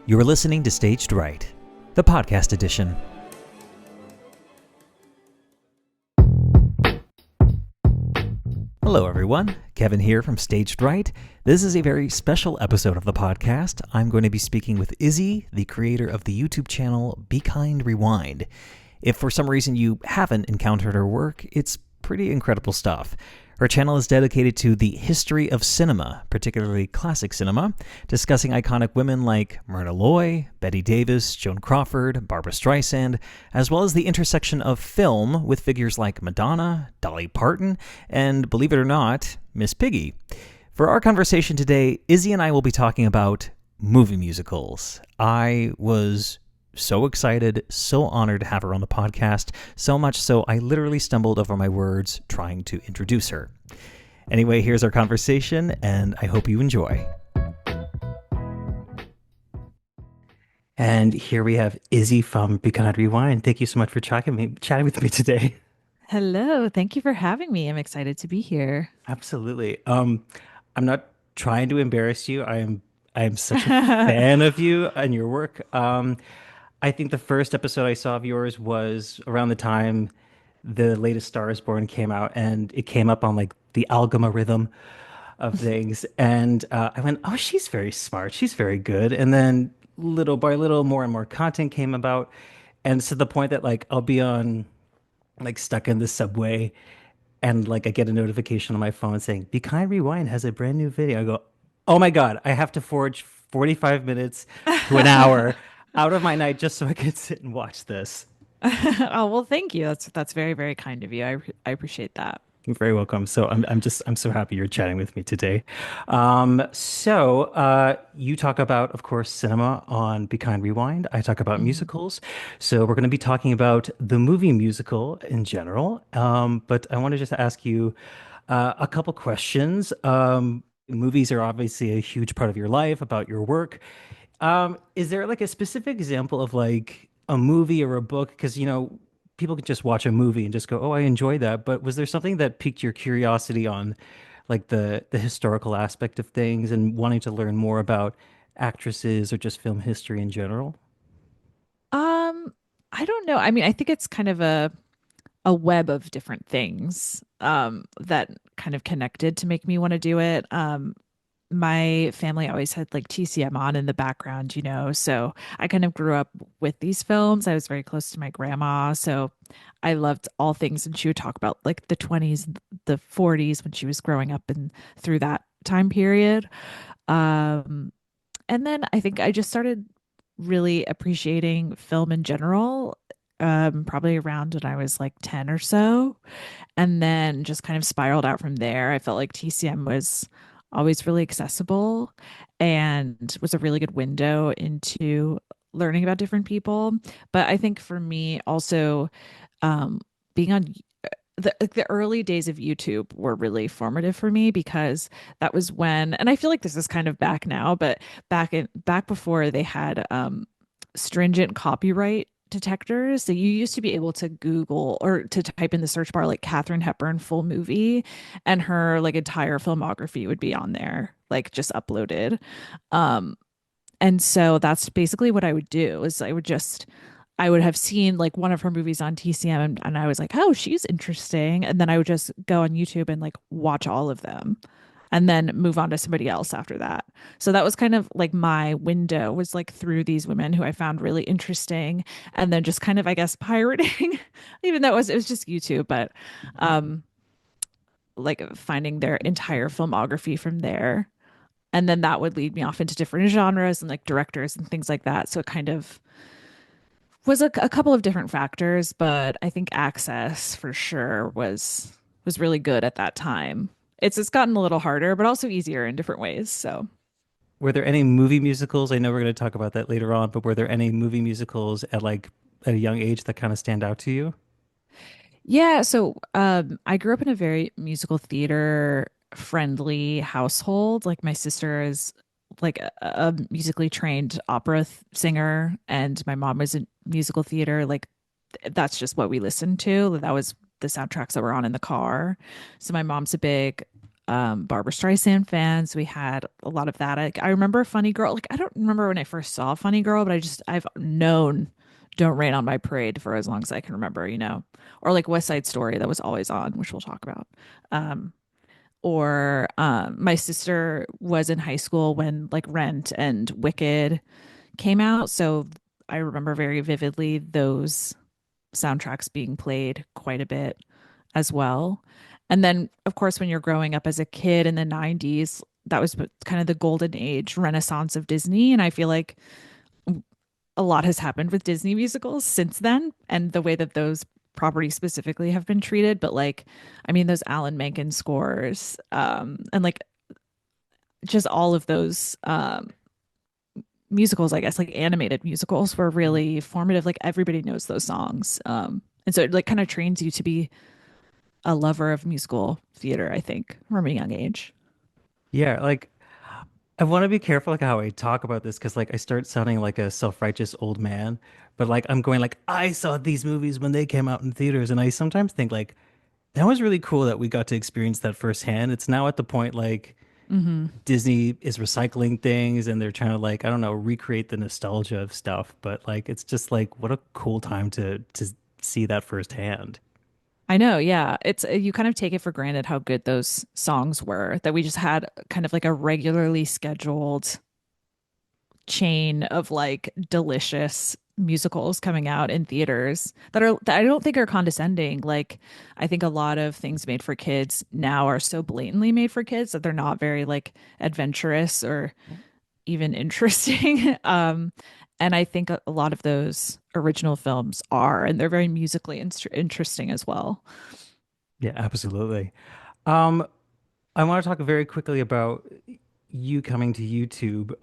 You're listening to Staged Right, the podcast edition. Hello, everyone. Kevin here from Staged Right. This is a very special episode of the podcast. I'm going to be speaking with Izzy, the creator of the YouTube channel Be Kind Rewind. If for some reason you haven't encountered her work, it's pretty incredible stuff. Her channel is dedicated to the history of cinema, particularly classic cinema, discussing iconic women like Myrna Loy, Bette Davis, Joan Crawford, Barbra Streisand, as well as the intersection of film with figures like Madonna, Dolly Parton, and, believe it or not, Miss Piggy. For our conversation today, Izzy and I will be talking about movie musicals. I was so excited, so honored to have her on the podcast, so much so I literally stumbled over my words trying to introduce her. Anyway, here's our conversation, and I hope you enjoy. And here we have Izzy from Be Kind Rewind. Thank you so much for chatting with me today. Hello, thank you for having me. I'm excited to be here. Absolutely. I'm not trying to embarrass you. I am such a fan of you and your work. I think the first episode I saw of yours was around the time the latest Star is Born came out, and it came up on like the algorithm of things. And I went, oh, she's very smart. She's very good. And then little by little, more and more content came about. And to the point that like I'll be on like stuck in the subway and like I get a notification on my phone saying, Be Kind Rewind has a brand new video. I go, oh my God, I have to forge 45 minutes to an hour out of my night just so I can sit and watch this. Oh, well, thank you. That's very, very kind of you. I appreciate that. You're very welcome. So I'm so happy you're chatting with me today. You talk about, of course, cinema on Be Kind Rewind. I talk about Mhm. musicals. So we're going to be talking about the movie musical in general. But I want to just ask you a couple questions. Movies are obviously a huge part of your life, about your work. Is there like a specific example of like a movie or a book? Because, people could just watch a movie and just go, "Oh, I enjoyed that." But was there something that piqued your curiosity on like the historical aspect of things and wanting to learn more about actresses or just film history in general? Um, I don't know. I mean, I think it's kind of a web of different things that kind of connected to make me want to do it. My family always had like TCM on in the background, so I kind of grew up with these films. I was very close to my grandma, so I loved all things, and she would talk about like the 20s, the 40s when she was growing up and through that time period. Um, and then I think I just started really appreciating film in general, probably around when I was like 10 or so, and then just kind of spiraled out from there. I felt like TCM was always really accessible and was a really good window into learning about different people. But I think for me also, being on the early days of YouTube were really formative for me because that was when, and I feel like this is kind of back now, but back before they had stringent copyright detectors. So you used to be able to Google or to type in the search bar like Katharine Hepburn full movie, and her like entire filmography would be on there, like just uploaded. Um, and so that's basically what I would do is I would have seen like one of her movies on TCM, and I was like, oh, she's interesting. And then I would just go on YouTube and like watch all of them and then move on to somebody else after that. So that was kind of like my window was like through these women who I found really interesting, and then just kind of, I guess, pirating, even though it was just YouTube, but um like finding their entire filmography from there. And then that would lead me off into different genres and like directors and things like that. So it kind of was a couple of different factors, but I think access for sure was really good at that time. It's gotten a little harder, but also easier in different ways. So Were there any movie musicals? I know we're going to talk about that later on, but were there any movie musicals at a young age that kind of stand out to you? yeah, so I grew up in a very musical theater friendly household. Like my sister is like a musically trained opera singer, and my mom was in musical theater. Like that's just what we listened to. That was the soundtracks that were on in the car. So my mom's a big Barbara Streisand fans. We had a lot of that. I remember Funny Girl. Like I don't remember when I first saw Funny Girl, but I've known Don't Rain on My Parade for as long as I can remember, or like West Side Story that was always on, which we'll talk about. Um, or my sister was in high school when like Rent and Wicked came out, so I remember very vividly those soundtracks being played quite a bit as well. And then, of course, when you're growing up as a kid in the 90s, that was kind of the golden age renaissance of Disney. And I feel like a lot has happened with Disney musicals since then and the way that those properties specifically have been treated. But like, I mean, those Alan Menken scores, and like just all of those musicals, I guess, like animated musicals were really formative. Like everybody knows those songs. And so it like kind of trains you to be a lover of musical theater, I think, from a young age. Yeah, like I want to be careful like how I talk about this because like I start sounding like a self-righteous old man, but like I'm going like I saw these movies when they came out in theaters, and I sometimes think like that was really cool that we got to experience that firsthand. It's now at the point like Hmm. Disney is recycling things and they're trying to like I don't know recreate the nostalgia of stuff, but like it's just like what a cool time to see that firsthand. I know, yeah. It's you kind of take it for granted how good those songs were, that we just had kind of like a regularly scheduled chain of like delicious musicals coming out in theaters that I don't think are condescending. Like I think a lot of things made for kids now are so blatantly made for kids that they're not very like adventurous or even interesting. And I think a lot of those original films are, and they're very musically interesting as well. Yeah, absolutely. Um, I want to talk very quickly about you coming to YouTube.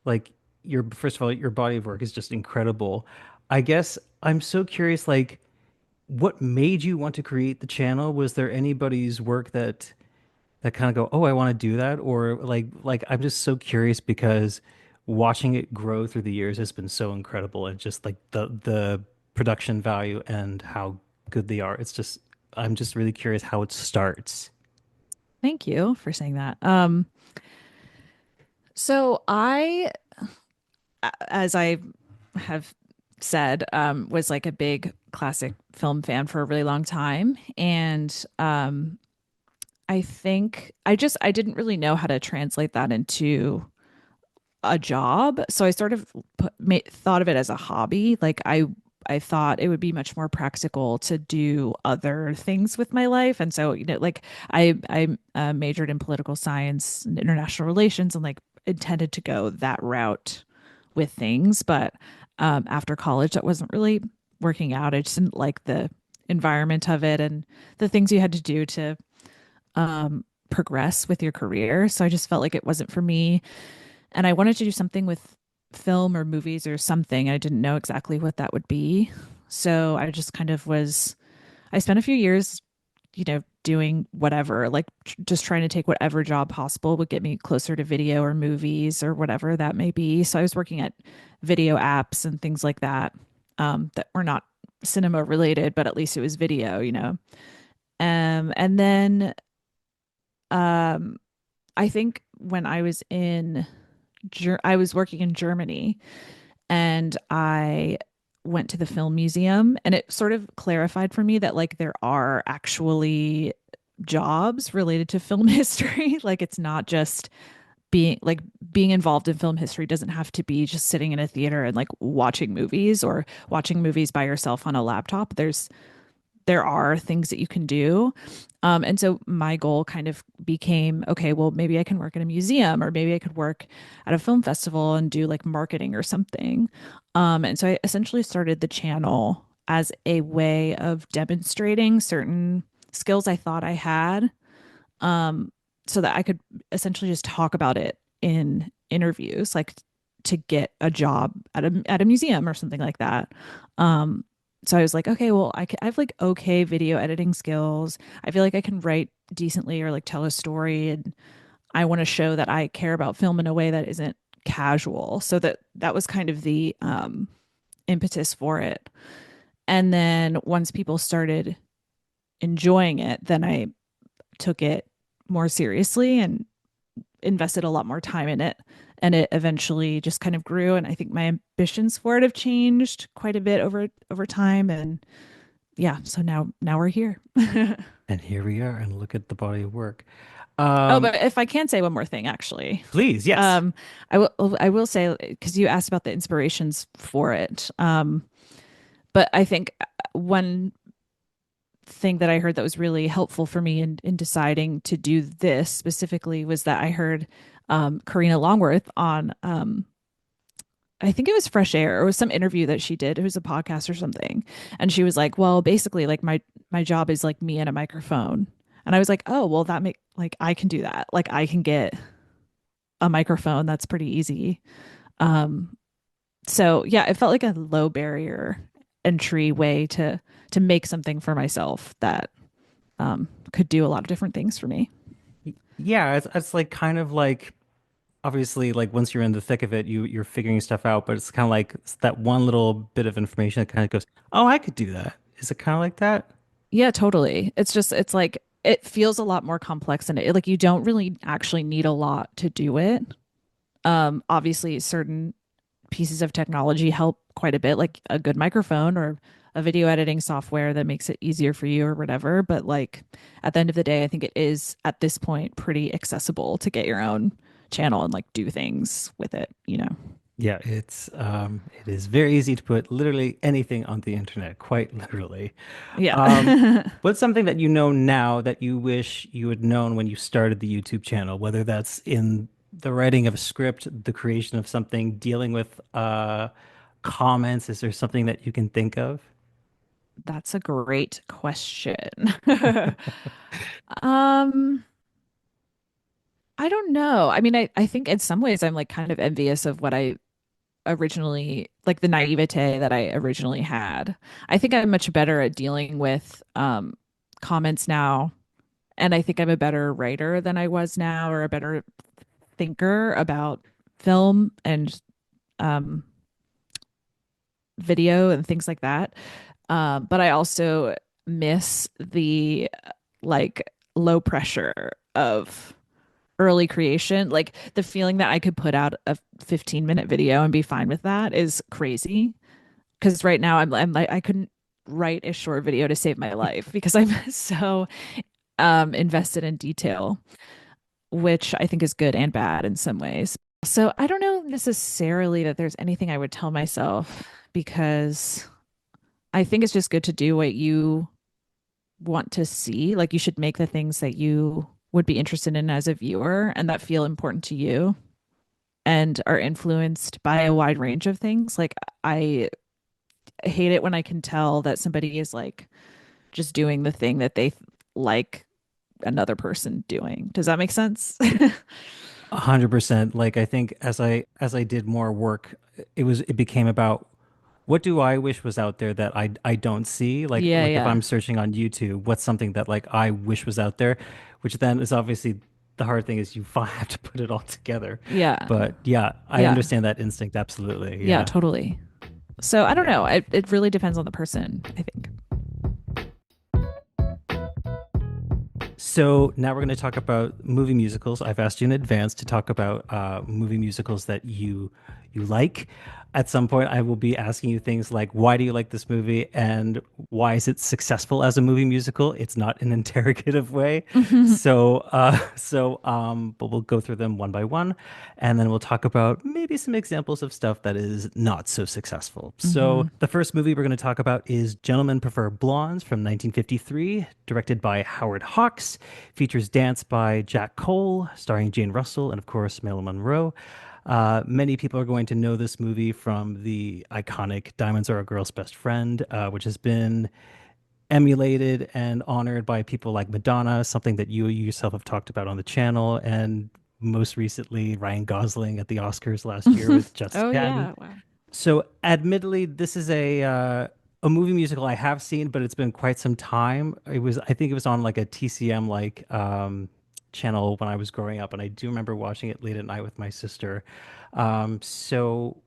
Like your first of all, your body of work is just incredible. I guess I'm so curious, like, what made you want to create the channel? Was there anybody's work that kind of go, oh, I want to do that? Or like I'm just so curious because watching it grow through the years has been so incredible and just like the production value and how good they are. It's just I'm just really curious how it starts. Thank you for saying that. So as I have said, was like a big classic film fan for a really long time. And I think I didn't really know how to translate that into a job. So I sort of thought of it as a hobby. Like I thought it would be much more practical to do other things with my life. And so, like I majored in political science and international relations and like intended to go that route with things. But after college, that wasn't really working out. I just didn't like the environment of it and the things you had to do to progress with your career. So I just felt like it wasn't for me. And I wanted to do something with film or movies or something. I didn't know exactly what that would be. So I just kind of I spent a few years, doing whatever, like just trying to take whatever job possible would get me closer to video or movies or whatever that may be. So I was working at video apps and things like that, that were not cinema related, but at least it was video. And then um, I think when I was working in Germany and I went to the film museum and it sort of clarified for me that like there are actually jobs related to film history. Like it's not just being involved in film history doesn't have to be just sitting in a theater and like watching movies or watching movies by yourself on a laptop. There are things that you can do. And so my goal kind of became, okay, well, maybe I can work in a museum or maybe I could work at a film festival and do like marketing or something. And so I essentially started the channel as a way of demonstrating certain skills I thought I had, so that I could essentially just talk about it in interviews, like to get a job at a museum or something like that. Um, so I was like, okay, well, I have like okay video editing skills. I feel like I can write decently or like tell a story, and I want to show that I care about film in a way that isn't casual. So that was kind of the impetus for it. And then once people started enjoying it, then I took it more seriously and invested a lot more time in it. And it eventually just kind of grew. And I think my ambitions for it have changed quite a bit over time. And yeah, so now we're here. And here we are, and look at the body of work. Oh, Um, but if I can say one more thing, actually, Please, yes. um, I will say because you asked about the inspirations for it. But I think one thing that I heard that was really helpful for me in deciding to do this specifically was that I heard Karina Longworth on I think it was Fresh Air. It was some interview that she did. It was a podcast or something. And she was like, "Well, basically like my job is like me and a microphone." And I was like, "Oh, well that make like I can do that. Like I can get a microphone. That's pretty easy." Um so yeah, it felt like a low barrier entry way to make something for myself that could do a lot of different things for me. Yeah, it's like kind of like obviously like once you're in the thick of it, you're figuring stuff out, but it's kind of like it's that one little bit of information that kind of goes, "Oh, I could do that." Is it kind of like that? Yeah, totally. It's like it feels a lot more complex and like you don't really actually need a lot to do it. Obviously certain pieces of technology help quite a bit, like a good microphone or a video editing software that makes it easier for you or whatever. But like at the end of the day, I think it is at this point pretty accessible to get your own channel and like do things with it, you know? Yeah, it is very easy to put literally anything on the internet, quite literally. Um, Yeah. what's something that you know now that you wish you had known when you started the YouTube channel, whether that's in the writing of a script, the creation of something, dealing with comments? Is there something that you can think of? That's a great question. um, I don't know. I mean, I think in some ways I'm like kind of envious of what I originally like the naivete that I originally had. I think I'm much better at dealing with comments now, and I think I'm a better writer than I was now, or a better thinker about film and um video and things like that. But I also miss the like low pressure of early creation. Like the feeling that I could put out a 15-minute video and be fine with that is crazy. Because right now I'm like I couldn't write a short video to save my life because I'm so invested in detail, which I think is good and bad in some ways. So I don't know necessarily that there's anything I would tell myself because I think it's just good to do what you want to see. Like you should make the things that you would be interested in as a viewer and that feel important to you and are influenced by a wide range of things. Like I hate it when I can tell that somebody is like just doing the thing that they like another person doing. Does that make sense? 100%. Like I think as I did more work, it became about what do I wish was out there that I don't see? Yeah, Like if yeah. I'm searching on YouTube, what's something that like I wish was out there, which then is obviously the hard thing is you have to put it all together. Yeah. But yeah, I Yeah. understand that instinct absolutely. Yeah, Yeah. totally. So I don't Yeah. know. It really depends on the person, I think. So now we're going to talk about movie musicals. I've asked you in advance to talk about movie musicals that you like. At some point, I will be asking you things like, why do you like this movie and why is it successful as a movie musical? It's not an interrogative way. But we'll go through them one by one, and then we'll talk about maybe some examples of stuff that is not so successful. So Hmm. the first movie we're going to talk about is Gentlemen Prefer Blondes from 1953, directed by Howard Hawks, features dance by Jack Cole, starring Jane Russell and of course Marilyn Monroe. Many people are going to know this movie from the iconic Diamonds Are a Girl's Best Friend, which has been emulated and honored by people like Madonna, something that you yourself have talked about on the channel, and most recently Ryan Gosling at the Oscars last year with Just Oh Chatting. yeah. Wow. So, admittedly, this is a movie musical I have seen, but it's been quite some time. I think it was on like a TCM channel when I was growing up, and I do remember watching it late at night with my sister. So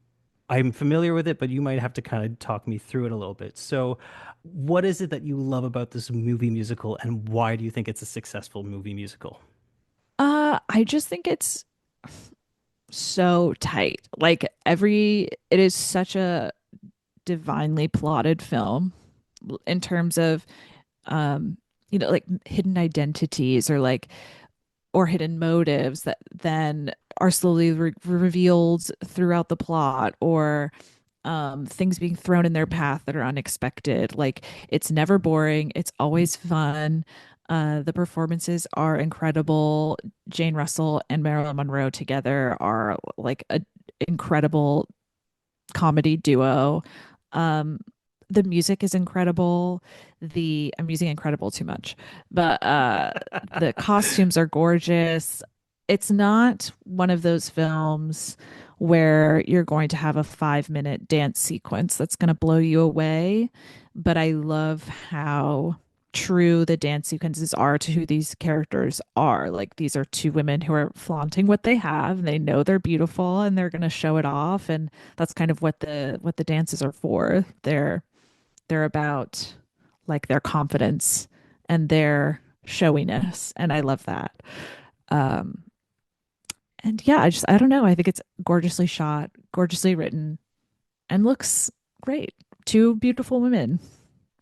I'm familiar with it, but you might have to kind of talk me through it a little bit. So, what is it that you love about this movie musical, and why do you think it's a successful movie musical? I just think it's so tight. Like it is such a divinely plotted film in terms of um like hidden identities or hidden motives that then are slowly revealed throughout the plot, or things being thrown in their path that are unexpected. Like it's never boring. It's always fun. The performances are incredible. Jane Russell and Marilyn Monroe together are like a incredible comedy duo. Um, the music is incredible. I'm using incredible too much, but the costumes are gorgeous. It's not one of those films where you're going to have a 5-minute dance sequence that's going to blow you away. But I love how true the dance sequences are to who these characters are. Like these are two women who are flaunting what they have. And they know they're beautiful and they're going to show it off. And that's kind of what the dances are for. They're about like their confidence and their showiness, and I love that. Um, and yeah, I don't know. I think it's gorgeously shot, gorgeously written, and looks great. Two beautiful women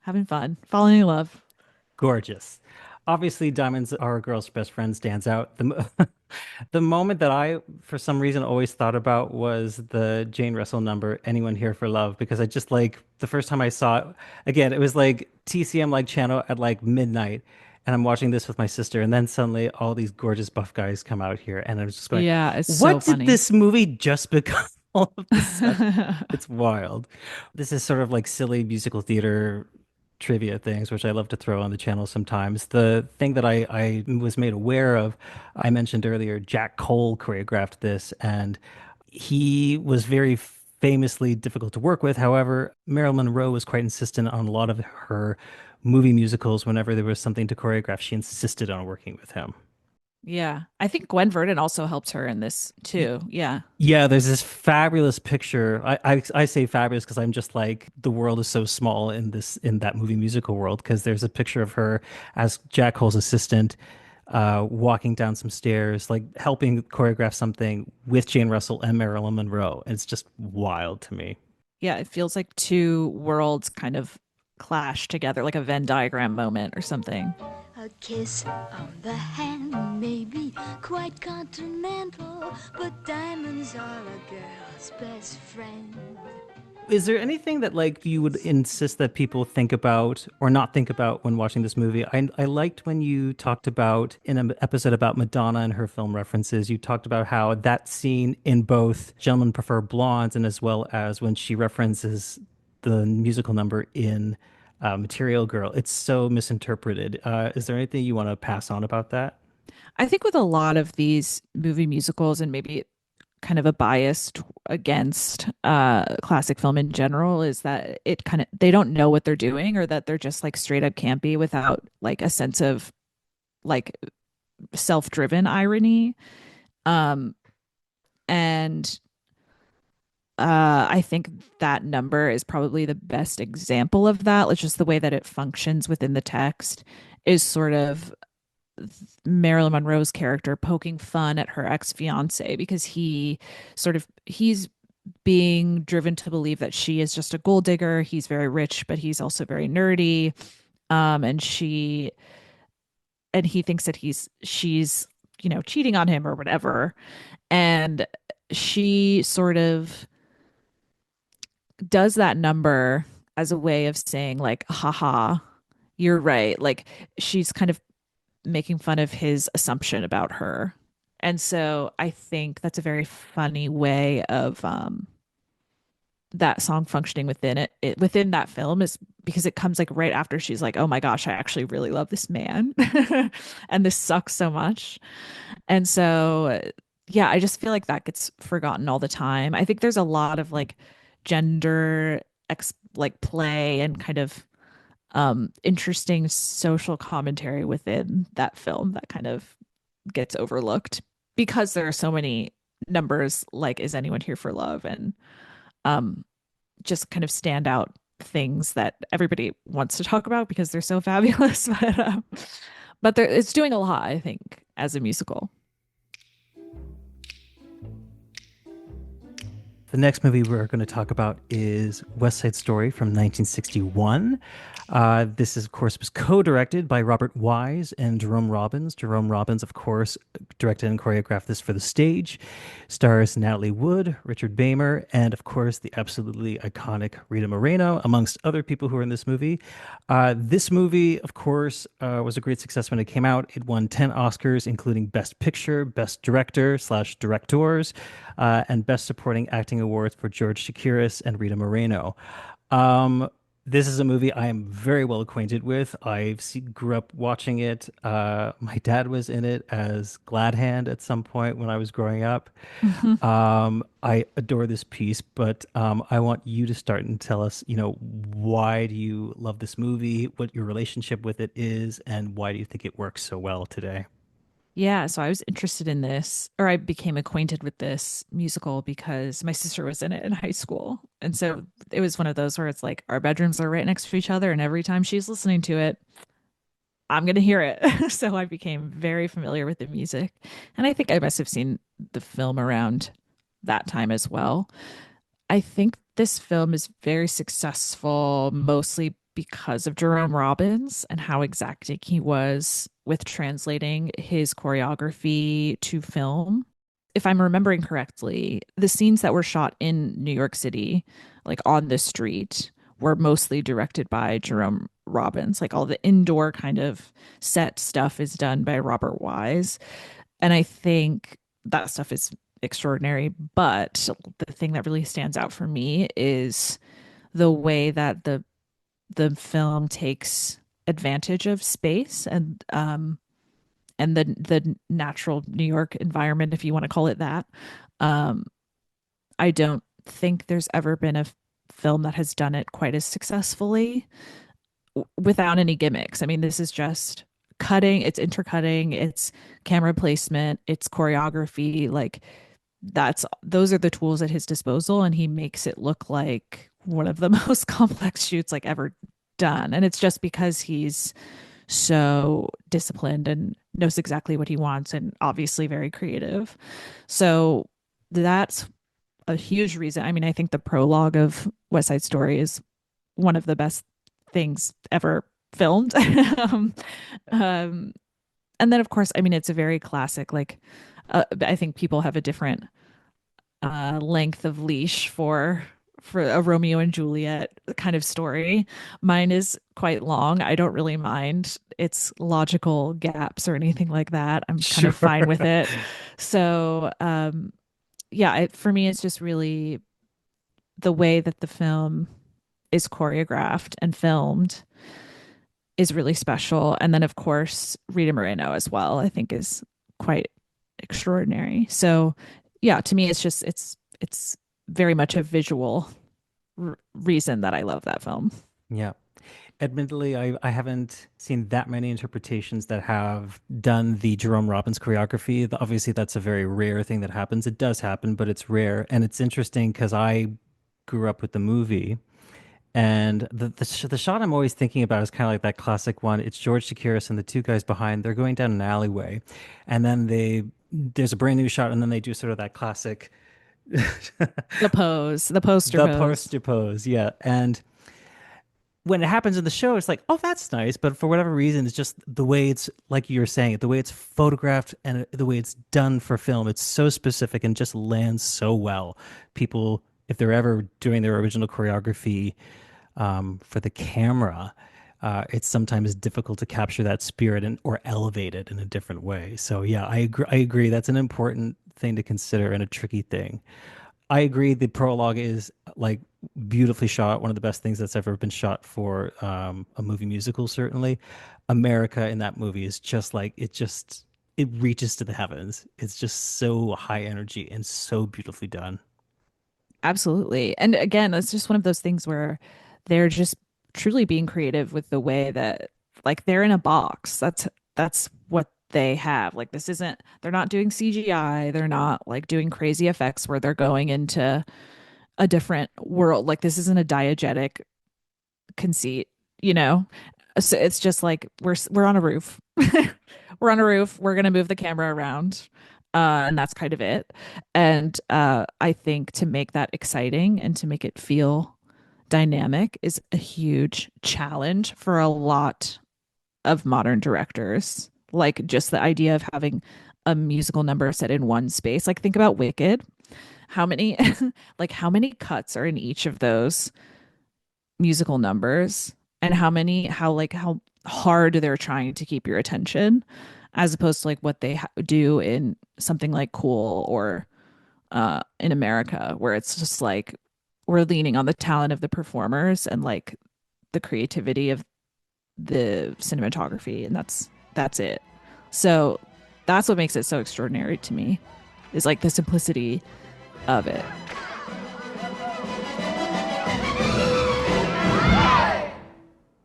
having fun, falling in love. Gorgeous. Obviously, Diamonds Are a Girl's Best Friend stands out. The moment that I, for some reason, always thought about was the Jane Russell number, Anyone Here for Love, because I just like the first time I saw it, again, it was like TCM like channel at like midnight. And I'm watching this with my sister, and then suddenly all these gorgeous buff guys come out here, and I was just going, Yeah, it's so "What did funny. this movie just become all of a sudden?" It's wild. This is sort of like silly musical theater trivia things, which I love to throw on the channel sometimes. The thing that I was made aware of, I mentioned earlier, Jack Cole choreographed this, and he was very famously difficult to work with. However, Marilyn Monroe was quite insistent on a lot of her movie musicals. Whenever there was something to choreograph, she insisted on working with him. Yeah, I think Gwen Verdon also helped her in this too. Yeah. Yeah, there's this fabulous picture. I say fabulous because I'm just like the world is so small in that movie musical world because there's a picture of her as Jack Cole's assistant walking down some stairs, like helping choreograph something with Jane Russell and Marilyn Monroe. And it's just wild to me. Yeah, it feels like two worlds kind of clash together, like a Venn diagram moment or something. A kiss on the hand may be quite continental, but diamonds are a girl's best friend. Is there anything that like you would insist that people think about or not think about when watching this movie? I liked when you talked about in an episode about Madonna and her film references, you talked about how that scene in both Gentlemen Prefer Blondes and as well as when she references the musical number in Material Girl, it's so misinterpreted. Is there anything you want to pass on about that? I think with a lot of these movie musicals and maybe kind of a bias against classic film in general is that it kind of they don't know what they're doing, or that they're just like straight up campy without like a sense of like self-driven irony. Um and I think that number is probably the best example of that. It's just the way that it functions within the text is sort of Marilyn Monroe's character poking fun at her ex-fiance because he's being driven to believe that she is just a gold digger. He's very rich, but he's also very nerdy. And he thinks that she's, cheating on him or whatever. And she sort of does that number as a way of saying like, haha, you're right. Like she's kind of making fun of his assumption about her. And so I think that's a very funny way of that song functioning within that film, is because it comes like right after she's like, oh my gosh, I actually really love this man. And this sucks so much. And so yeah, I just feel like that gets forgotten all the time. I think there's a lot of like gender like play and kind of interesting social commentary within that film that kind of gets overlooked because there are so many numbers like Is Anyone Here for Love, and um just kind of stand out things that everybody wants to talk about because they're so fabulous. But it's doing a lot, I think, as a musical. The next movie we're going to talk about is West Side Story from 1961. This, is, of course, was co-directed by Robert Wise and Jerome Robbins. Jerome Robbins, of course, directed and choreographed this for the stage. Stars Natalie Wood, Richard Beymer, and, of course, the absolutely iconic Rita Moreno, amongst other people who are in this movie. This movie, of course, was a great success when it came out. It won 10 Oscars, including Best Picture, Best Director slash Directors, and Best Supporting Acting Awards for George Chakiris and Rita Moreno. Um, this is a movie I am very well acquainted with. Grew up watching it. My dad was in it as Glad Hand at some point when I was growing up. I adore this piece, but I want you to start and tell us, why do you love this movie, what your relationship with it is, and why do you think it works so well today? Yeah, so I was interested in this, or I became acquainted with this musical because my sister was in it in high school. And so it was one of those where it's like our bedrooms are right next to each other, and every time she's listening to it, I'm going to hear it. So I became very familiar with the music. And I think I must have seen the film around that time as well. I think this film is very successful mostly because of Jerome Robbins and how exacting he was with translating his choreography to film. If I'm remembering correctly, the scenes that were shot in New York City, like on the street, were mostly directed by Jerome Robbins. Like all the indoor kind of set stuff is done by Robert Wise. And I think that stuff is extraordinary. But the thing that really stands out for me is the way that the film takes advantage of space and the natural New York environment, if you want to call it that. Um, I don't think there's ever been a film that has done it quite as successfully without any gimmicks. I mean, this is just cutting, it's intercutting, it's camera placement, it's choreography. Like those are the tools at his disposal, and he makes it look like one of the most complex shoots like ever done. And it's just because he's so disciplined and knows exactly what he wants and obviously very creative. So that's a huge reason. I mean, I think the prologue of West Side Story is one of the best things ever filmed. um, um, and then, of course, I mean, it's a very classic, like, I think people have a different length of leash for a Romeo and Juliet kind of story. Mine is quite long. I don't really mind its logical gaps or anything like that. I'm kind of Sure. fine with it. So, yeah, for me, it's just really the way that the film is choreographed and filmed is really special. And then, of course, Rita Moreno as well, I think is quite extraordinary. So, yeah, to me, it's very much a visual reason that I love that film. Yeah. Admittedly, I haven't seen that many interpretations that have done the Jerome Robbins choreography. Obviously, that's a very rare thing that happens. It does happen, but it's rare. And it's interesting because I grew up with the movie. And the shot I'm always thinking about is kind of like that classic one. It's George Chakiris and the two guys behind. They're going down an alleyway. And then there's a brand new shot. And then they do sort of that classic, The poster the pose. poster pose. Yeah. And when it happens in the show, it's like, oh, that's nice. But for whatever reason, it's just the way it's like you were saying it, the way it's photographed and the way it's done for film. It's so specific and just lands so well. People, if they're ever doing their original choreography for the camera, it's sometimes difficult to capture that spirit and or elevate it in a different way. So yeah, I agree. I agree. That's an important thing to consider and a tricky thing. I agree. The prologue is like beautifully shot. One of the best things that's ever been shot for a movie musical, certainly. America in that movie is just like it reaches to the heavens. It's just so high energy and so beautifully done. Absolutely. And again, it's just one of those things where they're just truly being creative with the way that like they're in a box. That's what they have. Like this isn't they're not doing CGI. They're not like doing crazy effects where they're going into a different world. Like this isn't a diegetic conceit, you know? So it's just like we're on a roof. We're on a roof. We're gonna move the camera around. And that's kind of it. And I think to make that exciting and to make it feel dynamic is a huge challenge for a lot of modern directors. Like just the idea of having a musical number set in one space. Like think about Wicked. How many like how many cuts are in each of those musical numbers, and how hard they're trying to keep your attention, as opposed to like what they do in something like Cool or in America, where it's just like we're leaning on the talent of the performers and like the creativity of the cinematography, and that's it. So that's what makes it so extraordinary to me, is like the simplicity of it.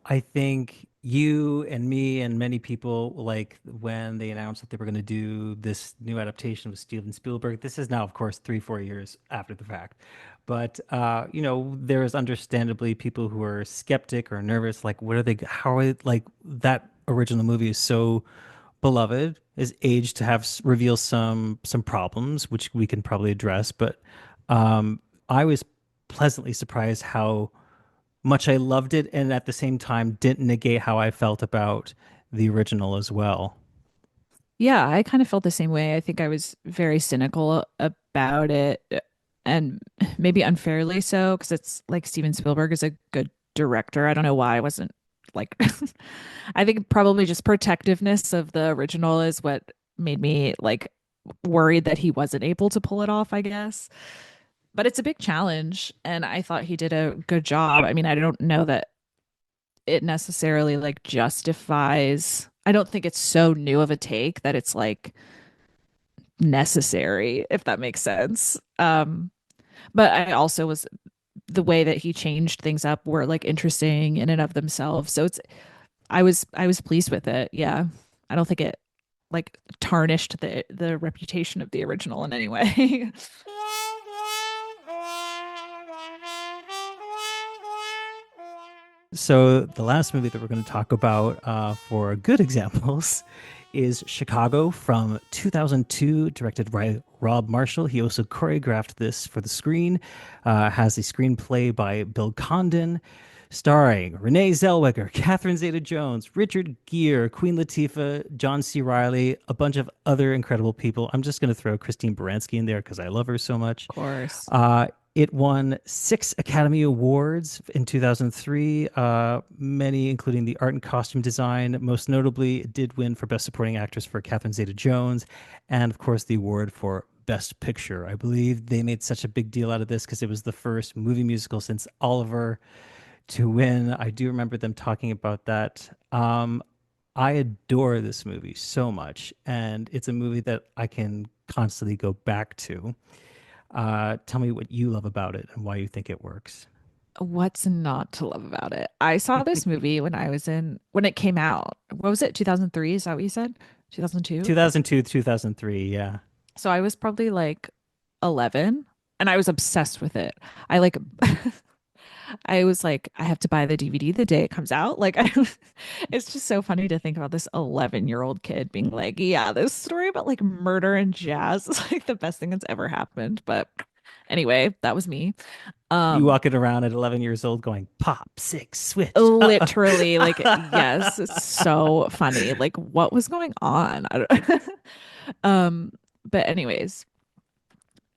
I think you and me and many people, like when they announced that they were going to do this new adaptation with Steven Spielberg. This is now, of course, 3, 4 years after the fact. But there's understandably people who are skeptic or nervous, like what are they, how are they, like that original movie is so beloved, is aged to have reveal some problems, which we can probably address. But I was pleasantly surprised how much I loved it, and at the same time didn't negate how I felt about the original as well. Yeah, I kind of felt the same way. I think I was very cynical about it, and maybe unfairly so, because it's like Steven Spielberg is a good director. I don't know why I wasn't like, I think probably just protectiveness of the original is what made me like worried that he wasn't able to pull it off, I guess. But it's a big challenge, and I thought he did a good job. I mean, I don't know that it necessarily like justifies. I don't think it's so new of a take that it's like necessary, if that makes sense. But I also was the way that he changed things up were like interesting in and of themselves. So I was pleased with it. Yeah. I don't think it like tarnished the reputation of the original in any way. So the last movie that we're going to talk about for good examples is Chicago from 2002, directed by Rob Marshall. He also choreographed this for the screen. Has a screenplay by Bill Condon, starring Renee Zellweger, Catherine Zeta-Jones, Richard Gere, Queen Latifah, John C. Reilly, a bunch of other incredible people. I'm just going to throw Christine Baranski in there because I love her so much. Of course. It won 6 Academy Awards in 2003, many including the art and costume design. Most notably, it did win for Best Supporting Actress for Catherine Zeta-Jones, and of course, the award for Best Picture. I believe they made such a big deal out of this because it was the first movie musical since Oliver to win. I do remember them talking about that. I adore this movie so much, and it's a movie that I can constantly go back to. Tell me what you love about it and why you think it works. What's not to love about it? I saw this movie when it came out. What was it? 2003? Is that what you said? 2002? 2002, 2003, yeah. So I was probably like 11 and I was obsessed with it. I like I was like I have to buy the DVD the day it comes out. It's just so funny to think about this 11-year-old kid being like, yeah, this story about like murder and jazz is like the best thing that's ever happened. But anyway, that was me. You Um walking around at 11 years old going, pop, six, switch. Literally, like, yes, it's so funny. Like, what was going on? I don't but anyways,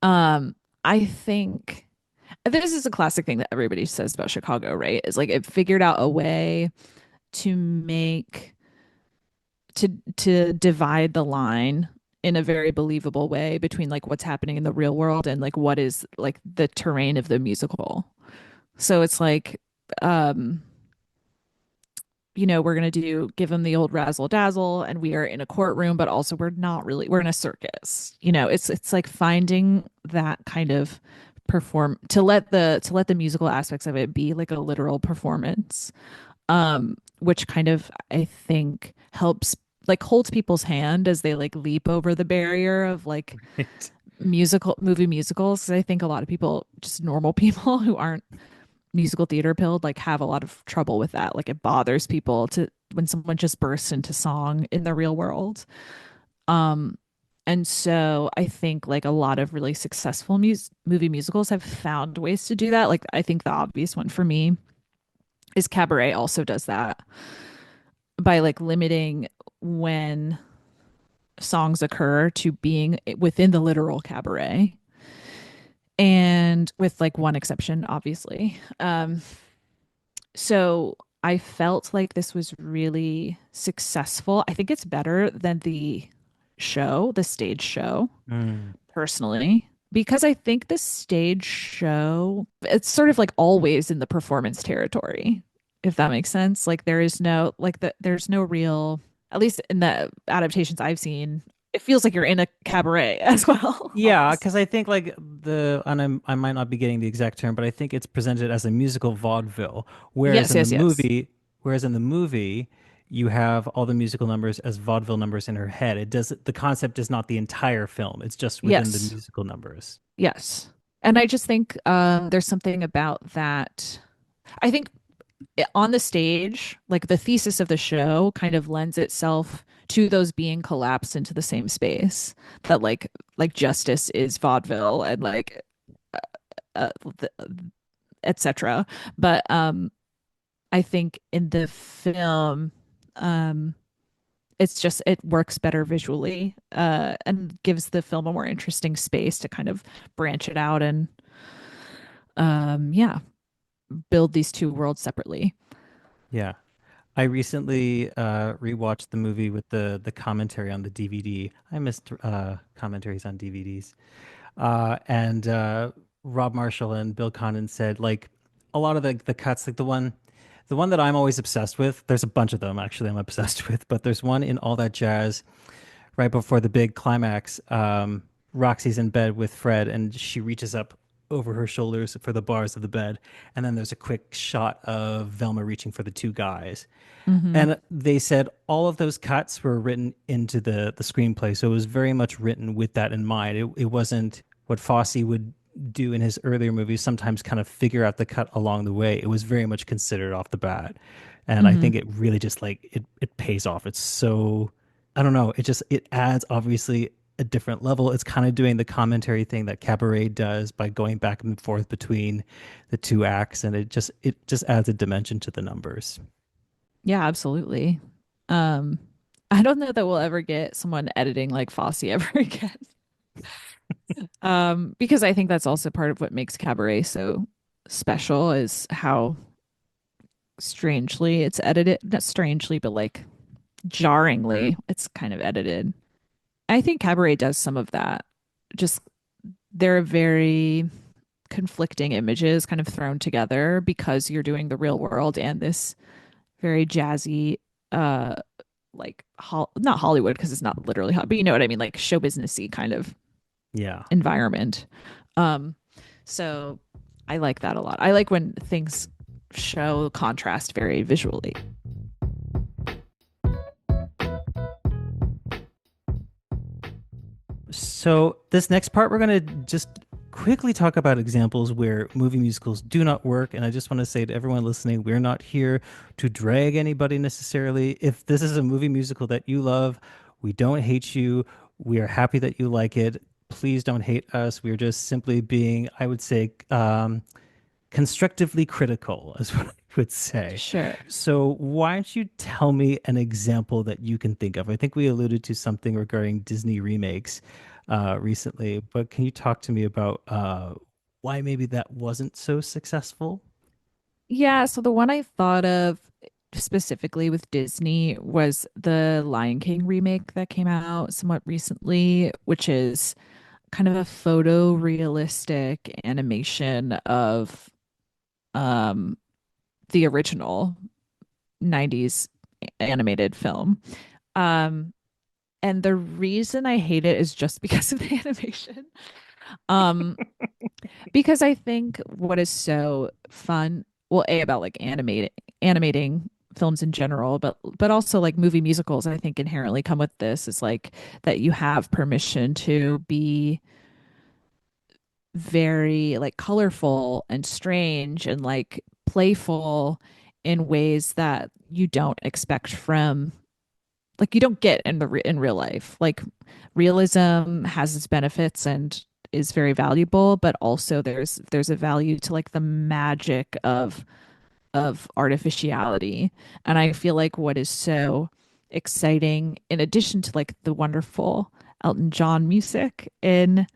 um, I think this is a classic thing that everybody says about Chicago, right? Is like it figured out a way to make to divide the line in a very believable way between like what's happening in the real world and like what is like the terrain of the musical. So it's like um we're going to give them the old razzle dazzle and we are in a courtroom, but also we're in a circus. It's like finding that kind of to let the musical aspects of it be like a literal performance, which kind of, I think, helps like holds people's hand as they like leap over the barrier of like movie musicals. 'Cause I think a lot of people, just normal people who aren't musical theater pilled, like have a lot of trouble with that. Like it bothers people to when someone just bursts into song in the real world. Um, And so I think like a lot of really successful movie musicals have found ways to do that. Like I think the obvious one for me is Cabaret also does that by like limiting when songs occur to being within the literal cabaret. And with like one exception, obviously. So I felt like this was really successful. I think it's better than the stage show, Mm. personally, because I think the stage show, it's sort of like always in the performance territory, if that makes sense. Like there is no, like there's no real, at least in the adaptations I've seen, it feels like you're in a cabaret as well, Yeah, almost. because I think like I might not be getting the exact term, but I think it's presented as a musical vaudeville, whereas Yes, in the yes, yes. movie, whereas in the movie, you have all the musical numbers as vaudeville numbers in her head. It does the concept is not the entire film; it's just within the Yes. musical numbers. Yes. And I just think there's something about that. I think on the stage, like the thesis of the show kind of lends itself to those being collapsed into the same space. That like justice is vaudeville and like uh, etc. But I think in the film, um, it's just it works better visually and gives the film a more interesting space to kind of branch it out and yeah, build these two worlds separately. Yeah. I recently rewatched the movie with the commentary on the DVD. I missed commentaries on DVDs. And Rob Marshall and Bill Condon said like a lot of the cuts, like the one that I'm always obsessed with. There's a bunch of them actually I'm obsessed with, but there's one in All That Jazz right before the big climax. Roxy's in bed with Fred, and she reaches up over her shoulders for the bars of the bed, and then there's a quick shot of Velma reaching for the two guys. Mm-hmm. And they said all of those cuts were written into the screenplay, so it was very much written with that in mind. It wasn't what Fosse would do in his earlier movies, sometimes kind of figure out the cut along the way. It was very much considered off the bat, and I Mm-hmm. think it really just like it pays off. It's so I don't know. It adds obviously a different level. It's kind of doing the commentary thing that Cabaret does by going back and forth between the two acts, and it just adds a dimension to the numbers. Yeah, absolutely. Um, I don't know that we'll ever get someone editing like Fosse ever again. Because I think that's also part of what makes Cabaret so special is how strangely it's edited. Not strangely, but like jarringly it's kind of edited. I think Cabaret does some of that. Just they're very conflicting images kind of thrown together because you're doing the real world and this very jazzy uh like not Hollywood because it's not literally but you know what I mean, like show businessy kind of Yeah. environment. Um, so I like that a lot. I like when things show contrast very visually. So, this next part, we're going to just quickly talk about examples where movie musicals do not work. And I just want to say to everyone listening, we're not here to drag anybody necessarily. If this is a movie musical that you love, we don't hate you. We are happy that you like it. Please don't hate us. We're just simply being, I would say, constructively critical, is what I would say. Sure. So, why don't you tell me an example that you can think of? I think we alluded to something regarding Disney remakes recently, but can you talk to me about why maybe that wasn't so successful? Yeah, so the one I thought of specifically with Disney was the Lion King remake that came out somewhat recently, which is kind of a photorealistic animation of um the original 90s animated film. Um and the reason I hate it is just because of the animation. Um because I think what is so fun, well, A, about like animating films in general, but also like movie musicals, I think inherently come with this is like that you have permission to be very like colorful and strange and like playful in ways that you don't expect from like you don't get in in real life. Like realism has its benefits and is very valuable, but also there's a value to like the magic of artificiality. And I feel like what is so exciting, in addition to like the wonderful Elton John music in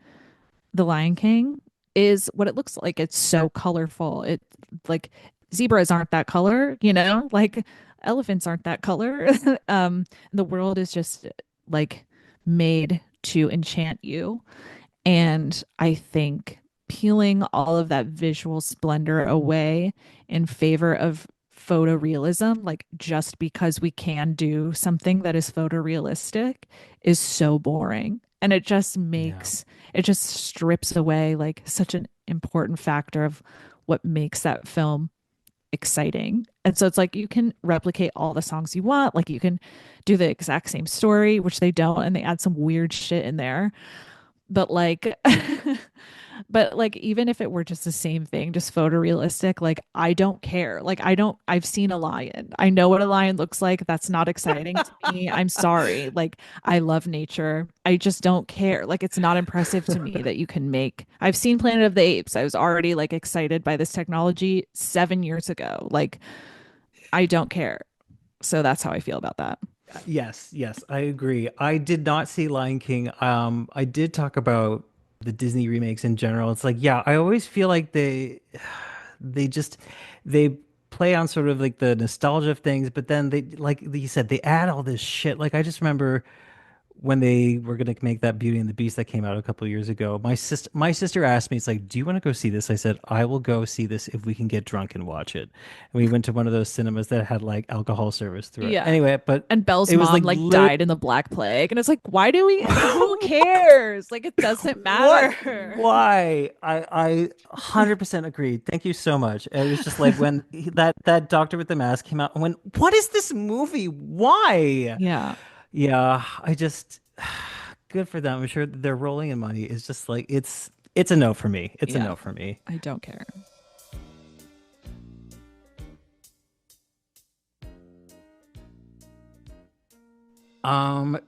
The Lion King, is what it looks like. It's so colorful. It like zebras aren't that color, you know, like elephants aren't that color. The world is just like made to enchant you. And I think peeling all of that visual splendor away in favor of photorealism, like just because we can do something that is photorealistic, is so boring. And it just Yeah. makes, it just strips away like such an important factor of what makes that film exciting. And so it's like you can replicate all the songs you want, like you can do the exact same story, which they don't, and they add some weird shit in there, but like but like even if it were just the same thing, just photorealistic, like I don't care. Like I don't, I've seen a lion, I know what a lion looks like. That's not exciting to me. I'm sorry. Like I love nature, I just don't care. Like it's not impressive to me that you can make, I've seen Planet of the Apes, I was already like excited by this technology 7 years ago. Like I don't care. So that's how I feel about that. Yes, yes, I agree. I did not see Lion King. I did talk about the Disney remakes in general. It's like, yeah, I always feel like they just they play on sort of like the nostalgia of things, but then they, like you said, they add all this shit. Like I just remember when they were gonna make that Beauty and the Beast that came out a couple of years ago, my sister asked me, it's like, do you want to go see this? I said, I will go see this if we can get drunk and watch it. And we went to one of those cinemas that had like alcohol service through it. Yeah. Anyway, but And Belle's it was mom like like literally died in the Black Plague. And it's like, why do we, who cares? Like, it doesn't what? matter. Why? I 100% agreed. Thank you so much. It was just like when that doctor with the mask came out, I went, what is this movie? Why? Yeah. Yeah, I just good for them. I'm sure they're rolling in money. It's just like it's a no for me. It's a Yeah. no for me. I don't care.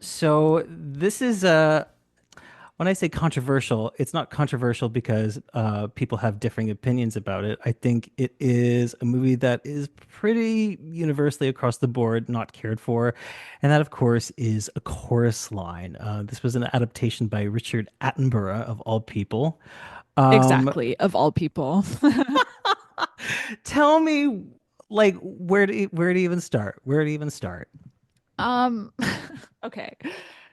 So this is when I say controversial, it's not controversial because people have differing opinions about it. I think it is a movie that is pretty universally across the board not cared for, and that, of course, is A Chorus Line. This was an adaptation by Richard Attenborough, of all people. Um, Exactly. Of all people. Tell me, like, where to even start? Where to even start? Um, okay.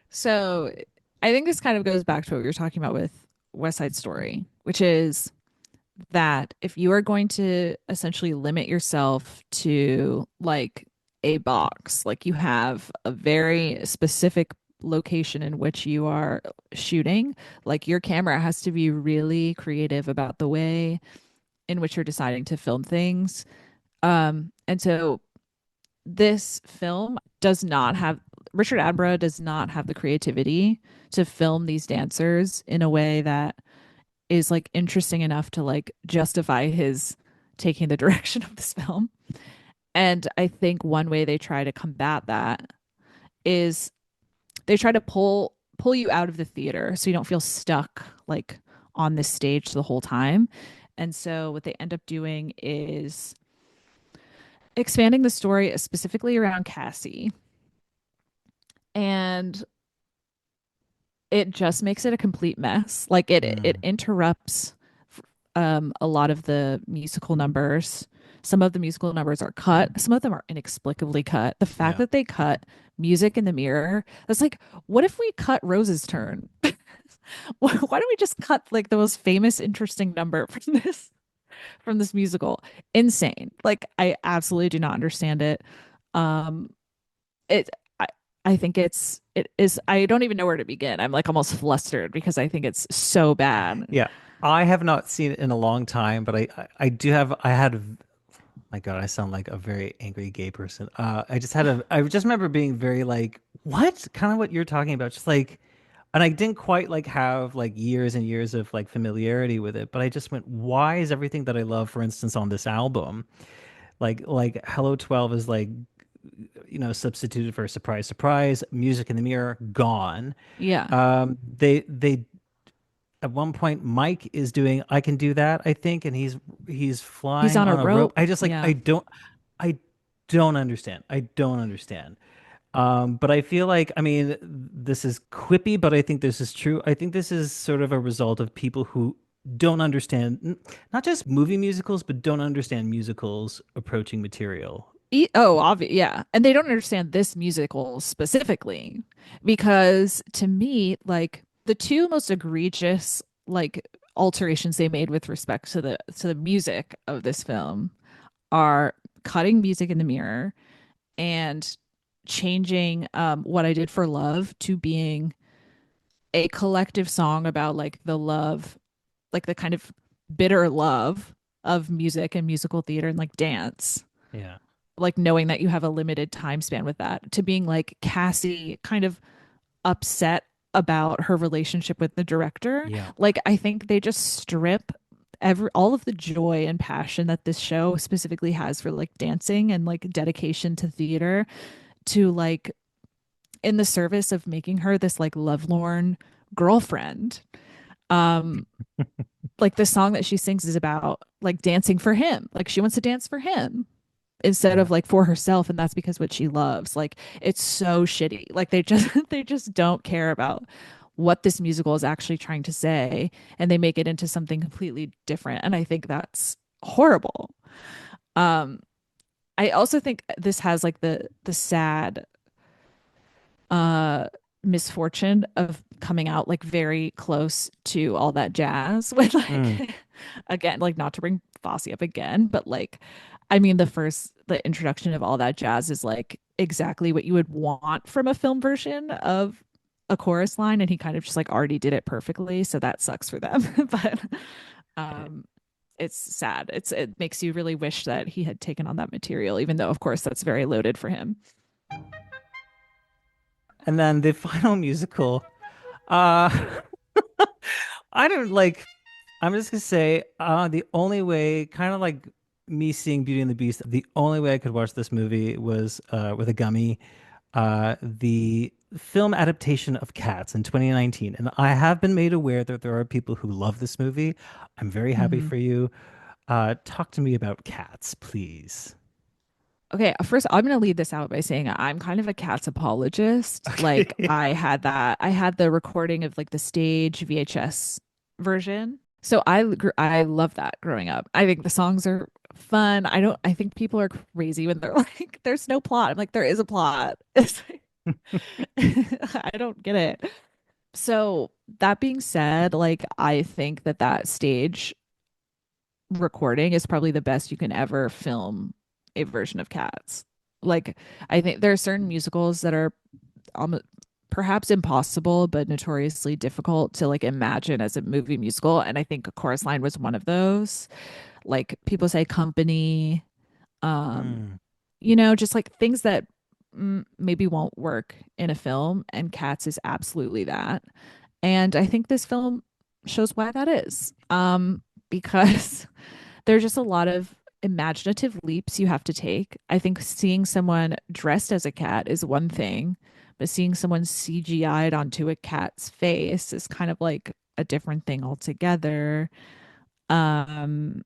So I think this kind of goes back to what we were talking about with West Side Story, which is that if you are going to essentially limit yourself to like a box, like you have a very specific location in which you are shooting, like your camera has to be really creative about the way in which you're deciding to film things. And so this film does not have, Richard Attenborough does not have the creativity to film these dancers in a way that is like interesting enough to like justify his taking the direction of this film. And I think one way they try to combat that is they try to pull you out of the theater so you don't feel stuck like on this stage the whole time. And so what they end up doing is expanding the story specifically around Cassie, and it just makes it a complete mess. Like it Mm, interrupts a lot of the musical numbers. Some of the musical numbers are cut. Some of them are inexplicably cut. The fact yeah. that they cut music in the mirror, that's like, what if we cut Rose's turn? Why don't we just cut like the most famous, interesting number from this musical? Insane. Like I absolutely do not understand it. Um, it I, I think it is, I don't even know where to begin. I'm like almost flustered because I think it's so bad. Yeah. I have not seen it in a long time, but I do have I had my God, I sound like a very angry gay person. I just remember being very like, what? Kind of what you're talking about. Just like, and I didn't quite like have like years and years of like familiarity with it, but I just went, why is everything that I love, for instance, on this album, like Hello 12 is like substituted for surprise, surprise, music in the mirror, gone. Yeah. They at one point Mike is doing I can do that, I think, and he's He's flying on a on a rope. rope. I just like Yeah. I don't understand. I don't understand. But I feel like, I mean, this is quippy, but I think this is true. I think this is sort of a result of people who don't understand not just movie musicals, but don't understand musicals approaching material. Oh, obvious, yeah. And they don't understand this musical specifically because to me, like the two most egregious like alterations they made with respect to the music of this film are cutting music in the mirror and changing what I did for love to being a collective song about like the love, like the kind of bitter love of music and musical theater and like dance, Yeah. like knowing that you have a limited time span with that, to being like Cassie kind of upset about her relationship with the director. Yeah. Like I think they just strip every all of the joy and passion that this show specifically has for like dancing and like dedication to theater to like in the service of making her this like lovelorn girlfriend. Um like the song that she sings is about like dancing for him. Like she wants to dance for him instead Yeah. of like for herself, and that's because what she loves. Like it's so shitty. Like they just they just don't care about what this musical is actually trying to say, and they make it into something completely different, and I think that's horrible. um I also think this has like the sad uh misfortune of coming out like very close to all that jazz with Mm. like again, like not to bring Fosse up again, but like I mean the introduction of all that jazz is like exactly what you would want from a film version of a chorus line, and he kind of just like already did it perfectly, so that sucks for them. But um it's sad. It makes you really wish that he had taken on that material, even though of course that's very loaded for him. And then the final musical, uh I don't like I'm just gonna say, the only way, kind of like me seeing Beauty and the Beast, the only way I could watch this movie was with a gummy. The film adaptation of Cats in 2019, and I have been made aware that there are people who love this movie. I'm very happy Mm-hmm. for you. Talk to me about Cats, please. Okay, first I'm going to lead this out by saying I'm kind of a Cats apologist. Like Okay. I had the recording of like the stage VHS version. So I love that growing up. I think the songs are fun. I think people are crazy when they're like there's no plot. I'm like there is a plot. It's like, I don't get it. So that being said, like I think that stage recording is probably the best you can ever film a version of Cats. Like, I think there are certain musicals that are perhaps impossible, but notoriously difficult to like imagine as a movie musical. And I think a Chorus Line was one of those. Like people say Company, um, Mm. just like things that maybe won't work in a film. And Cats is absolutely that. And I think this film shows why that is. Because there's just a lot of imaginative leaps you have to take. I think seeing someone dressed as a cat is one thing, but seeing someone CGI'd onto a cat's face is kind of like a different thing altogether. Um,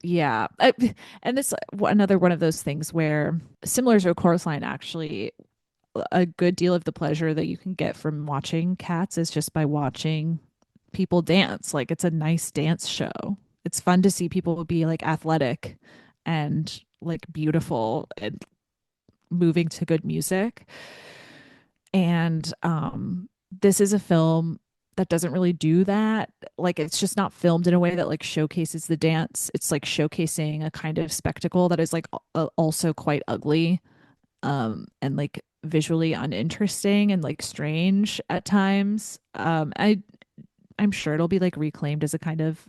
yeah. And it's another one of those things where, similar to a chorus line, actually, a good deal of the pleasure that you can get from watching cats is just by watching people dance. Like it's a nice dance show. It's fun to see people be like athletic and like beautiful and moving to good music. And this is a film that doesn't really do that. Like it's just not filmed in a way that like showcases the dance. It's like showcasing a kind of spectacle that is like also quite ugly and like visually uninteresting and like strange at times. I'm sure it'll be like reclaimed as a kind of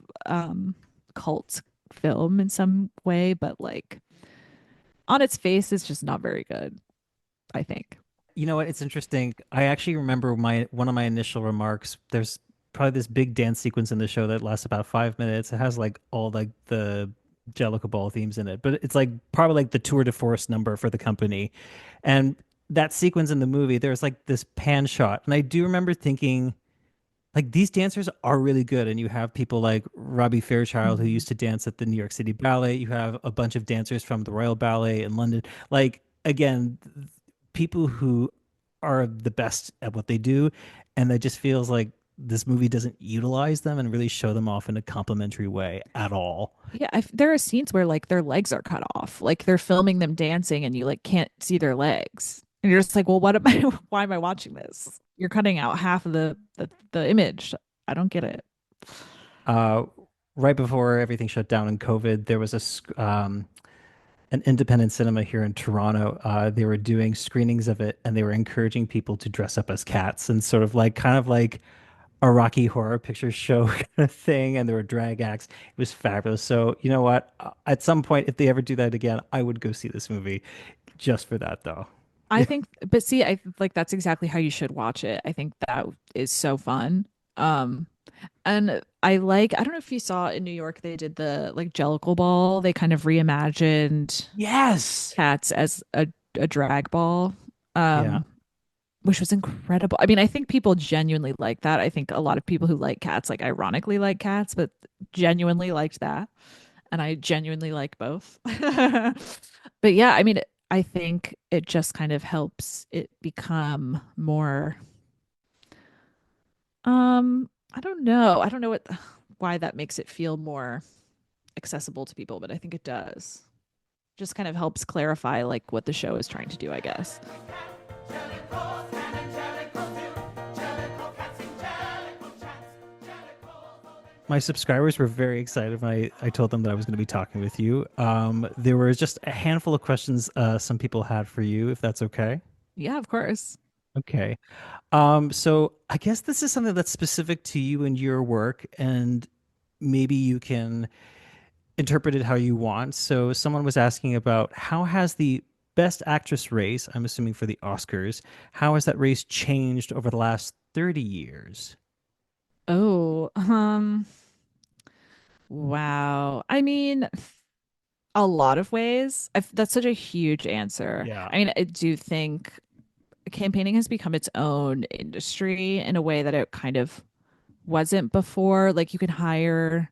cult film in some way, but like on its face, it's just not very good, I think. You know what? It's interesting. I actually remember my one of my initial remarks. There's probably this big dance sequence in the show that lasts about 5 minutes. It has like all like the Jellicle Ball themes in it, but it's like probably like the tour de force number for the company. And that sequence in the movie, there's like this pan shot. And I do remember thinking, like, these dancers are really good. And you have people like Robbie Fairchild, who Mhm. used to dance at the New York City Ballet. You have a bunch of dancers from the Royal Ballet in London. Like, again, people who are the best at what they do. And it just feels like this movie doesn't utilize them and really show them off in a complimentary way at all. Yeah, there are scenes where like their legs are cut off, like they're filming them dancing, and you like can't see their legs, and you're just like, well, what am I? Why am I watching this? You're cutting out half of the image. I don't get it. Uh, right before everything shut down in COVID, there was an independent cinema here in Toronto. They were doing screenings of it, and they were encouraging people to dress up as cats and sort of like kind of like a Rocky Horror Picture Show kind of thing. And there were drag acts. It was fabulous. So you know what? At some point, if they ever do that again, I would go see this movie just for that, though. I think, but see, I like that's exactly how you should watch it. I think that is so fun. Um, and I don't know if you saw in New York, they did the like Jellicle Ball. They kind of reimagined Yes. cats as a drag ball. Yeah. Um, which was incredible. I mean, I think people genuinely like that. I think a lot of people who like cats, like ironically like cats, but genuinely liked that. And I genuinely like both. But yeah, I mean, I think it just kind of helps it become more I don't know. I don't know what why that makes it feel more accessible to people, but I think it does. Just kind of helps clarify like what the show is trying to do, I guess. My subscribers were very excited when I told them that I was going to be talking with you. There were just a handful of questions some people had for you, if that's okay. Yeah, of course. Okay. So I guess this is something that's specific to you and your work, and maybe you can interpret it how you want. So someone was asking about how has the Best Actress race, I'm assuming for the Oscars, how has that race changed over the last 30 years? Oh, wow. I mean, a lot of ways. That's such a huge answer. Yeah. I mean, I do think campaigning has become its own industry in a way that it kind of wasn't before. Like you can hire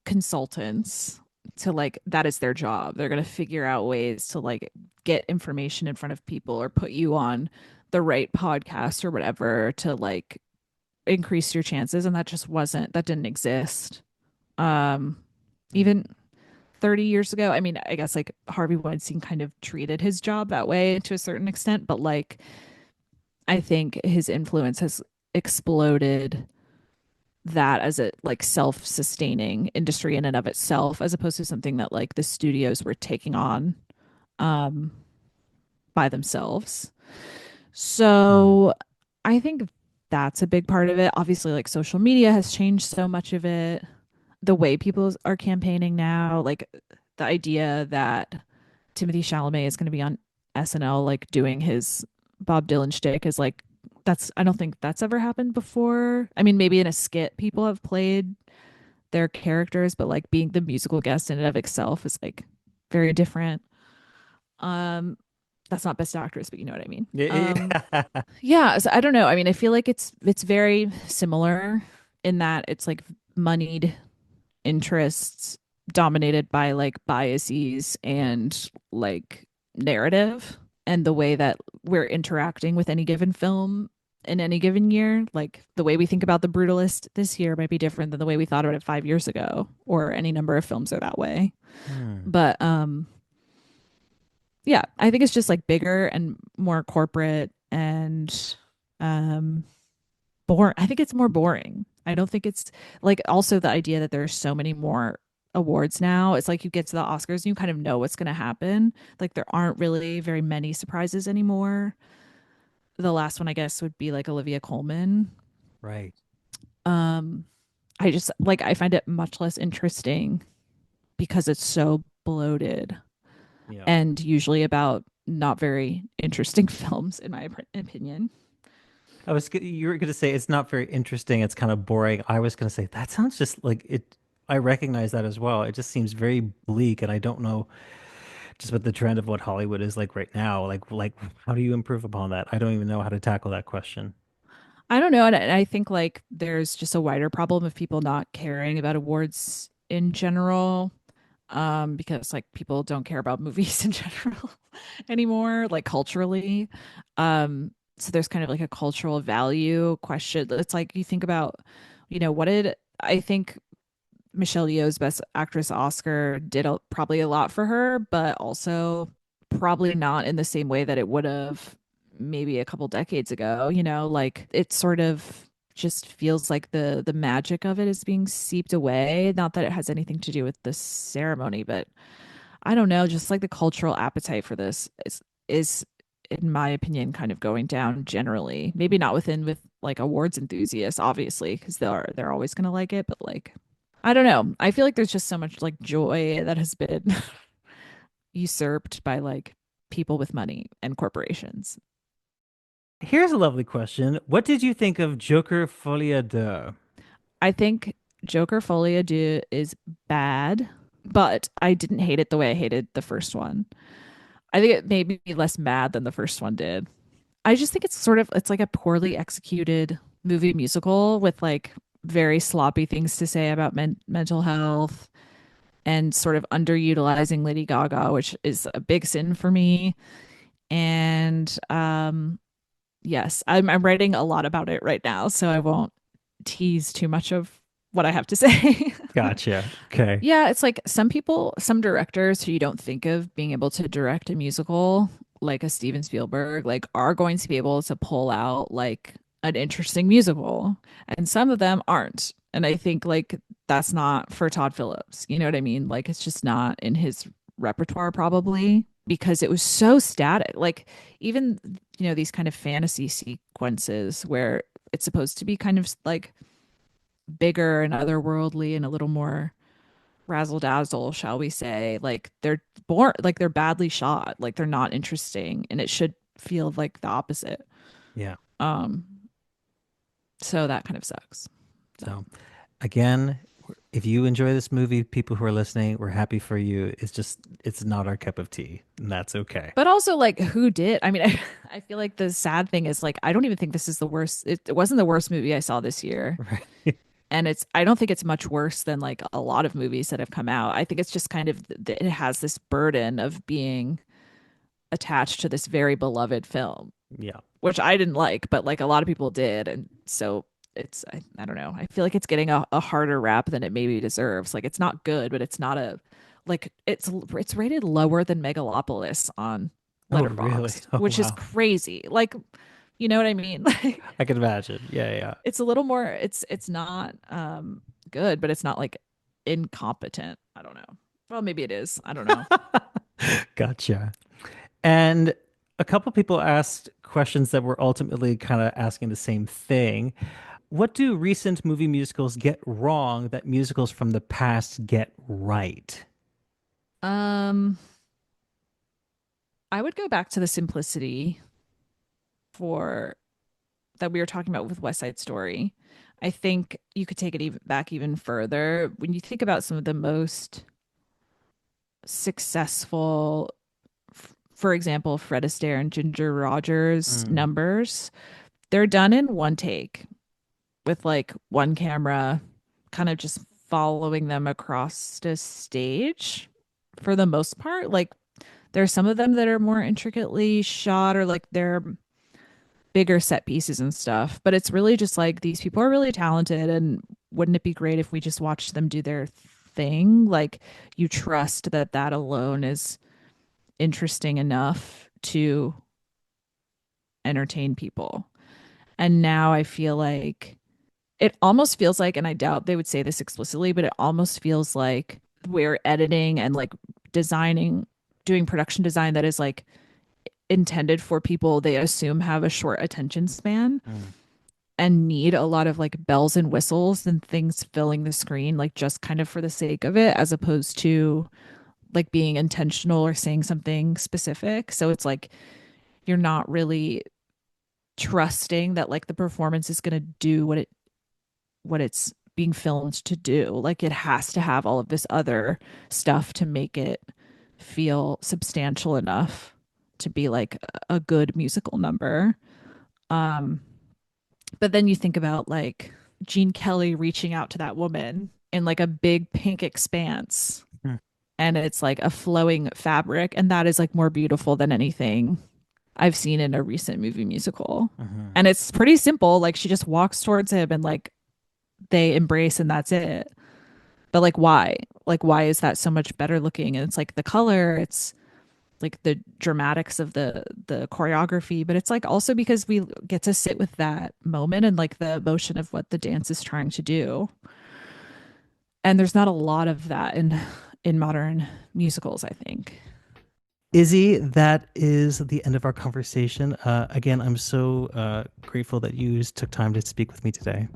consultants to like that is their job. They're going to figure out ways to like get information in front of people or put you on the right podcast or whatever to like increase your chances, and that didn't exist. Um even 30 years ago. I mean, I guess like Harvey Weinstein kind of treated his job that way to a certain extent, but like I think his influence has exploded that as a like self-sustaining industry in and of itself, as opposed to something that like the studios were taking on um by themselves. Hmm. So I think that's a big part of it. Obviously, like social media has changed so much of it. The way people are campaigning now, like the idea that Timothy Chalamet is going to be on SNL, like doing his Bob Dylan shtick is like, I don't think that's ever happened before. I mean, maybe in a skit, people have played their characters, but like being the musical guest in and of itself is like very different. Um, that's not best actress, but you know what I mean. Yeah. Yeah, so I don't know. I mean, I feel like it's very similar in that it's like moneyed interests dominated by like biases and like narrative and the way that we're interacting with any given film in any given year. Like the way we think about The Brutalist this year might be different than the way we thought about it 5 years ago, or any number of films are that way. Hmm. But yeah, I think it's just like bigger and more corporate and um boring. I think it's more boring. I don't think it's like also the idea that there's so many more awards now. It's like you get to the Oscars and you kind of know what's going to happen. Like there aren't really very many surprises anymore. The last one I guess would be like Olivia Colman. Right. Um I just like I find it much less interesting because it's so bloated Yeah. and usually about not very interesting films in my opinion. You were going to say it's not very interesting. It's kind of boring. I was going to say that sounds just like it. I recognize that as well. It just seems very bleak, and I don't know just what the trend of what Hollywood is like right now. Like how do you improve upon that? I don't even know how to tackle that question. I don't know, and I think like there's just a wider problem of people not caring about awards in general, because like people don't care about movies in general anymore, like culturally. So there's kind of like a cultural value question. It's like you think about, what did I think Michelle Yeoh's Best Actress Oscar did probably a lot for her, but also probably not in the same way that it would have maybe a couple decades ago. Like it sort of just feels like the magic of it is being seeped away. Not that it has anything to do with the ceremony, but I don't know, just like the cultural appetite for this is in my opinion kind of going down generally. Maybe not with like awards enthusiasts, obviously, because they're always gonna like it, but like I don't know. I feel like there's just so much like joy that has been usurped by like people with money and corporations. Here's a lovely question. What did you think of Joker Folie deux? I think Joker Folia Do is bad, but I didn't hate it the way I hated the first one. I think it made me less mad than the first one did. I just think it's like a poorly executed movie musical with like very sloppy things to say about mental health and sort of underutilizing Lady Gaga, which is a big sin for me. And yes, I'm writing a lot about it right now, so I won't tease too much of what I have to say. Gotcha. Okay. Yeah, it's like some directors who you don't think of being able to direct a musical, like a Steven Spielberg, like are going to be able to pull out like an interesting musical, and some of them aren't. And I think like that's not for Todd Phillips. You know what I mean? Like it's just not in his repertoire probably because it was so static. Like even these kind of fantasy sequences where it's supposed to be kind of like bigger and otherworldly and a little more razzle dazzle, shall we say. Like they're badly shot. Like they're not interesting and it should feel like the opposite. Yeah. Um, so that kind of sucks. So. So again, if you enjoy this movie, people who are listening, we're happy for you. It's not our cup of tea, and that's okay. But also like who did? I mean, I feel like the sad thing is like I don't even think this is the worst. It wasn't the worst movie I saw this year. Right. And I don't think it's much worse than like a lot of movies that have come out. I think it's just kind of it has this burden of being attached to this very beloved film, Yeah. which I didn't like, but like a lot of people did. And so I don't know. I feel like it's getting a harder rap than it maybe deserves. Like it's not good, but it's not a like it's rated lower than Megalopolis on Oh, really? Letterboxd, Oh, which is wow. crazy. Like, you know what I mean? Like I can imagine. Yeah, yeah. it's a little more it's not good, but it's not like incompetent. I don't know. Well, maybe it is. I don't know. Gotcha. And a couple people asked questions that were ultimately kind of asking the same thing. What do recent movie musicals get wrong that musicals from the past get right? Um I would go back to the simplicity for that we were talking about with West Side Story. I think you could take it even back even further. When you think about some of the most successful, for example, Fred Astaire and Ginger Rogers Mm, numbers, they're done in one take with like one camera, kind of just following them across the stage for the most part. Like there's some of them that are more intricately shot or like they're bigger set pieces and stuff, but it's really just like these people are really talented and wouldn't it be great if we just watched them do their thing? Like you trust that that alone is interesting enough to entertain people. And now I feel like it almost feels like, and I doubt they would say this explicitly, but it almost feels like we're editing and like designing, doing production design that is like intended for people they assume have a short attention span mm. and need a lot of like bells and whistles and things filling the screen, like just kind of for the sake of it, as opposed to like being intentional or saying something specific. So it's like you're not really trusting that like the performance is going to do what it's being filmed to do. Like it has to have all of this other stuff to make it feel substantial enough to be like a good musical number. Um, but then you think about like Gene Kelly reaching out to that woman in like a big pink expanse, Hmm. and it's like a flowing fabric, and that is like more beautiful than anything I've seen in a recent movie musical. Mhm. And it's pretty simple. Like she just walks towards him and like they embrace and that's it. But like why? Like why is that so much better looking? And it's like the color, it's like the dramatics of the choreography, but it's like also because we get to sit with that moment and like the emotion of what the dance is trying to do. And there's not a lot of that in modern musicals, I think. Izzy, that is the end of our conversation. Again, I'm so grateful that you took time to speak with me today.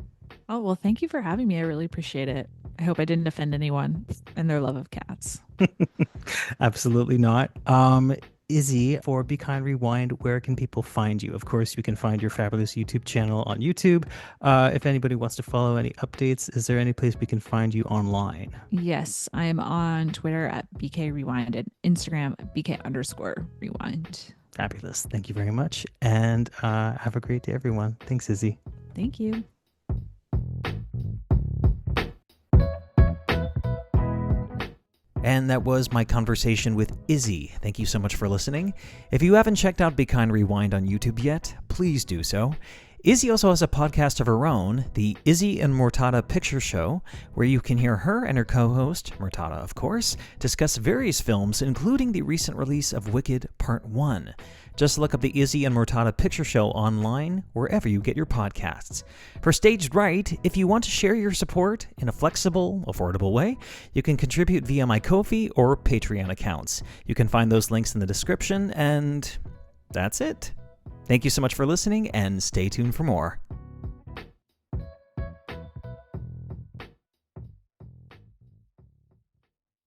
Oh, well, thank you for having me. I really appreciate it. I hope I didn't offend anyone and their love of cats. Absolutely not. Izzy, for Be Kind Rewind, where can people find you? Of course, you can find your fabulous YouTube channel on YouTube. If anybody wants to follow any updates, is there any place we can find you online? Yes, I am on Twitter at BK Rewind and Instagram BK_rewind. Fabulous. Thank you very much. And have a great day, everyone. Thanks, Izzy. Thank you. And that was my conversation with Izzy. Thank you so much for listening. If you haven't checked out Be Kind Rewind on YouTube yet, please do so. Izzy also has a podcast of her own, the Izzy and Mortada Picture Show, where you can hear her and her co-host, Mortada of course, discuss various films, including the recent release of Wicked Part 1. Just look up the Izzy and Mortada Picture Show online, wherever you get your podcasts. For Staged Right, if you want to share your support in a flexible, affordable way, you can contribute via my Ko-fi or Patreon accounts. You can find those links in the description, and that's it. Thank you so much for listening, and stay tuned for more.